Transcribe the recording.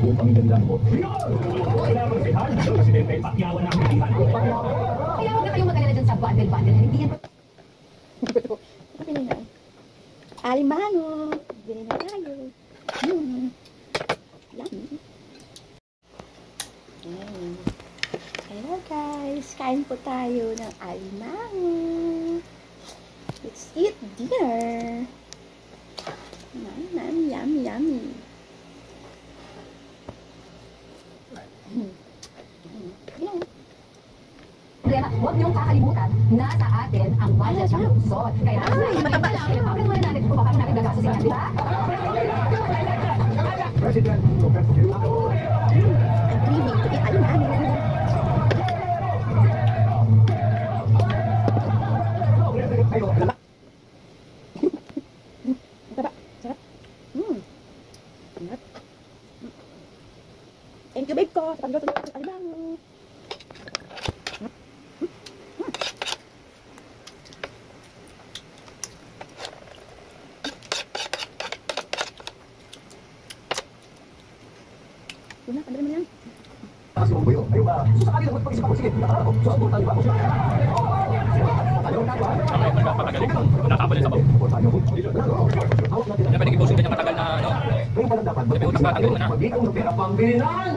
buong pamilya mo. Wala bang sihan? Presidente, pakyawan na ang pilihan. Kaya huwag na kayong mag-alala dyan sa bundle-bundle. Hindi yan. Pili na. Alimango. Bili na tayo. Yummy. Hello guys. Kain po tayo ng alimango. Let's eat dinner. Yummy, yummy, yummy. Huwag niyong kakalimutan na sa atin ang budget ng lungsod. Kaya mataba lang. Bakit muna natin kung baka natin gagastusin yan, di ba? President, I'm dreaming to eat alimango. Sarap. Sarap. Sarap. Thank you, babe ko. Sa pagluto ng alimango. Una, padala mo yan. Ayun ba? Susakali lang pag-isip ako. Sige, nakarap ko. Susuportan ba ako? Nakapal sa bawah. Kaya pwede ipusin kanyang matagal na ano. Ngayon pa lang dapat. Maging ang pera pambilinan!